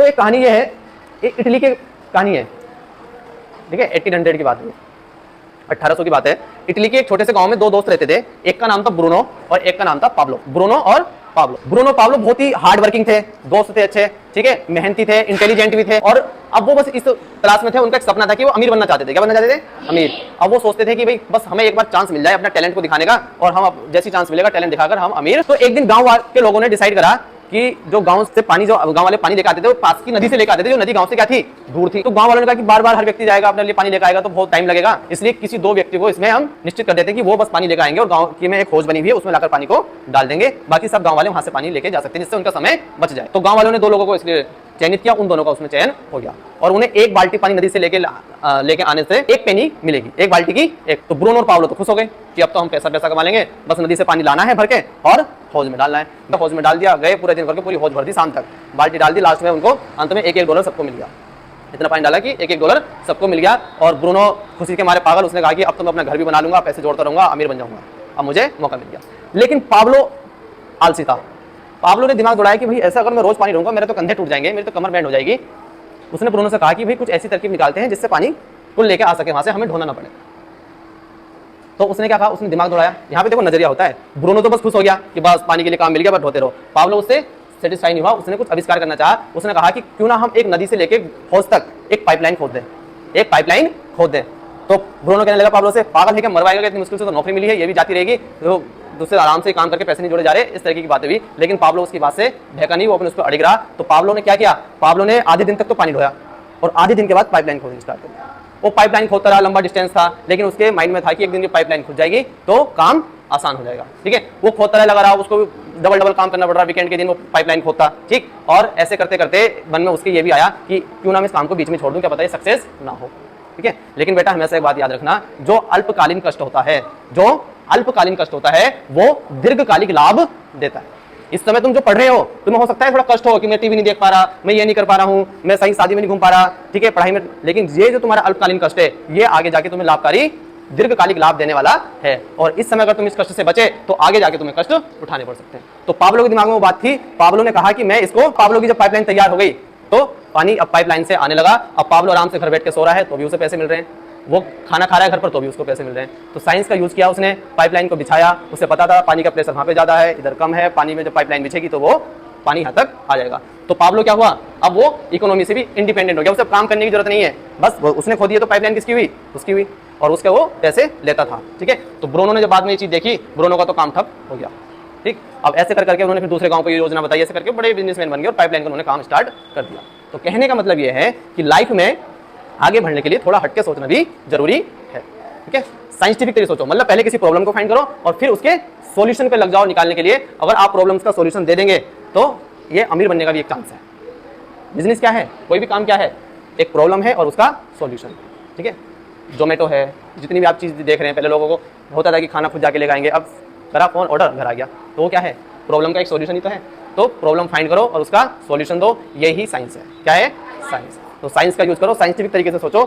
तो एक कहानी ये है, एक इटली की कहानी है, ठीक है, 1800 की बात है, 1800 की बात है। इटली के एक छोटे से गांव में दो दोस्त रहते थे, एक का नाम था ब्रूनो और एक का नाम था पाब्लो। ब्रूनो और पाब्लो, ब्रूनो पाब्लो बहुत ही हार्ड वर्किंग थे, दोस्त थे अच्छे, ठीक है, मेहनती थे, इंटेलिजेंट भी थे। और अब वो बस इस क्लास में थे, उनका एक सपना था कि वो अमीर बनना चाहते थे। क्या बनना चाहते थे? अमीर। अब वो सोचते थे कि भाई बस हमें एक बार चांस मिल जाए अपना टैलेंट को दिखाने का, और हम जैसी चांस मिलेगा टैलेंट दिखाकर हम अमीर। तो एक दिन गांव के लोगों ने डिसाइड करा कि जो गांव से पानी, जो गांव वाले पानी लेकर आते थे, वो पास की नदी से लेकर आते थे, जो नदी गांव से क्या थी, दूर थी। तो गांव वालों ने कहा कि बार बार हर व्यक्ति जाएगा अपने लिए पानी लेकर आएगा तो बहुत टाइम लगेगा, इसलिए किसी दो व्यक्ति को इसमें हम निश्चित कर देते हैं कि वो बस पानी लेकर आएंगे और गांव की में एक खोज बनी हुई है, उसमें लाकर पानी को डाल देंगे, बाकी सब गांव वाले वहां से पानी लेके जा सकते हैं, जिससे उनका समय बच जाए। तो गांव वालों ने दो लोगों को इसलिए चयनित किया, उन दोनों का उसमें चयन हो गया और उन्हें एक बाल्टी पानी नदी से लेके आने से एक पेनी मिलेगी, एक बाल्टी की एक। तो ब्रूनो और पाब्लो तो खुश हो गए कि अब तो हम पैसा कमा लेंगे, बस नदी से पानी लाना है भर के और हौज में डालना है। तो हौज में डाल दिया, गए पूरे दिन भर के पूरी हौज भर दी, शाम तक बाल्टी डाल दी, लास्ट में उनको अंत में $1 सबको मिल गया। इतना पानी डाला कि $1 सबको मिल गया और ब्रूनो खुशी के मारे पागल, उसने कहा कि अब तो मैं अपना घर भी बना लूंगा, पैसे जोड़ता रहूंगा, अमीर बन जाऊंगा, अब मुझे मौका मिल गया। लेकिन पाब्लो आलसी था। पाब्लो ने दिमाग दौड़ाया कि भाई ऐसा अगर मैं रोज पानी रहूंगा मेरे तो कंधे टूट जाएंगे, मेरी तो कमर बैंड हो जाएगी। उसने ब्रूनो से कहा कि भाई कुछ ऐसी तरकीब निकालते हैं जिससे पानी को लेके आ सके, वहां से हमें ढोना ना पड़े। तो उसने क्या कहा, उसने दिमाग दौड़ाया। यहाँ पे देखो नजरिया होता है। ब्रूनो तो बस खुश हो गया कि बस पानी के लिए काम मिल गया, बस ढोते रहो। पाब्लो उससे सेटिस्फाई नहीं हुआ, उसने कुछ आविष्कार करना चाहा। उसने कहा कि क्यों ना हम एक नदी से लेके हौज तक एक पाइपलाइन खोद दें, एक पाइपलाइन खोद दें। तो ब्रूनो कहने लगा पाब्लो से, पागल है क्या, मरवाएगा, इतनी मुश्किल से तो नौकरी मिली है, ये भी जाती रहेगी, तो दूसरे आराम से काम करके पैसे नहीं जोड़े जा रहे, इस तरीके की बातें भी। लेकिन पाब्लो उसकी बात से बहका नहीं, वो अपने उस पर अड़िग रहा। तो पाब्लो ने क्या किया, पाब्लो ने आधे दिन तक तो पानी ढोया और आधे दिन के बाद पाइपलाइन खोदनी स्टार्ट कर दिया। वो पाइपलाइन खोदता रहा, लंबा डिस्टेंस था, लेकिन उसके माइंड में था कि एक दिन की पाइपलाइन खुद जाएगी तो काम आसान हो जाएगा, ठीक है। वो खोदता रहा, लगा रहा, उसको डबल काम करना पड़ रहा, वीकेंड के दिन वो पाइपलाइन खोदता, ठीक। और ऐसे करते करते मन में उसके ये भी आया कि क्यों ना मैं इस काम को बीच में छोड़ दूं, क्या पता है सक्सेस ना हो, ठीक है। लेकिन बेटा हमेशा एक बात याद रखना, जो अल्पकालीन कष्ट होता है, जो अल्पकालीन कष्ट होता है वो दीर्घकालिक लाभ देता है। इस समय तुम जो पढ़ रहे हो, तुम्हें हो सकता है थोड़ा कष्ट हो कि मैं टीवी नहीं देख पा रहा, मैं ये नहीं कर पा रहा हूं, मैं सही शादी में नहीं घूम पा रहा, ठीक है, पढ़ाई में, लेकिन ये जो तुम्हारा अल्पकालीन कष्ट है ये आगे जाके तुम्हें लाभकारी दीर्घकालिक लाभ देने वाला है। और इस समय अगर तुम इस कष्ट से बचे तो आगे जाके तुम्हें कष्ट उठाने पड़ सकते हैं। तो पाब्लो के दिमाग में वो बात थी। पाब्लो ने कहा कि मैं इसको, पाब्लो की जब पाइपलाइन तैयार हो गई तो पानी अब पाइपलाइन से आने लगा। अब पाब्लो आराम से घर बैठ के सो रहा है तो भी उसे पैसे मिल रहे हैं, वो खाना खा रहा है घर पर तो भी उसको पैसे मिल रहे हैं। तो साइंस का यूज किया उसने, पाइपलाइन को बिछाया, उसे पता था पानी का प्रेशर वहां पे ज्यादा है, इधर कम है, पानी में जब पाइपलाइन बिछेगी तो वो पानी यहाँ तक आ जाएगा। तो पाब्लो क्या हुआ, अब वो इकोनॉमी से भी इंडिपेंडेंट हो गया, उसे काम करने की जरूरत नहीं है, बस उसने खोदी है तो पाइपलाइन किसकी हुई, उसकी हुई, और उसके वो पैसे लेता था, ठीक है। तो ब्रूनो ने जब बाद में ये चीज देखी, ब्रूनो का तो काम ठप हो गया, ठीक। अब ऐसे कर करके उन्होंने फिर दूसरे गांव को ये योजना बताई, ऐसे करके बड़े बिजनेसमैन बन गए और पाइपलाइन का उन्होंने काम स्टार्ट कर दिया। तो कहने का मतलब ये है कि लाइफ में आगे बढ़ने के लिए थोड़ा हटके सोचना भी जरूरी है, ठीक है। साइंटिफिक तरीके सोचो, मतलब पहले किसी प्रॉब्लम को फाइंड करो और फिर उसके सॉल्यूशन पे लग जाओ निकालने के लिए। अगर आप प्रॉब्लम्स का सॉल्यूशन दे देंगे तो ये अमीर बनने का भी एक चांस है। बिजनेस क्या है, कोई भी काम क्या है, एक प्रॉब्लम है और उसका सॉल्यूशन, ठीक है। जोमेटो है, जितनी भी आप चीज़ देख रहे हैं, पहले लोगों को होता था कि खाना खुद जाके लेकर आएंगे, अब करा फोन ऑर्डर घर आ गया, तो वो क्या है, प्रॉब्लम का एक सॉल्यूशन ही तो है। तो प्रॉब्लम फाइंड करो और उसका सॉल्यूशन दो, यही साइंस है। क्या है, साइंस। तो साइंस का यूज करो, साइंटिफिक तरीके से सोचो।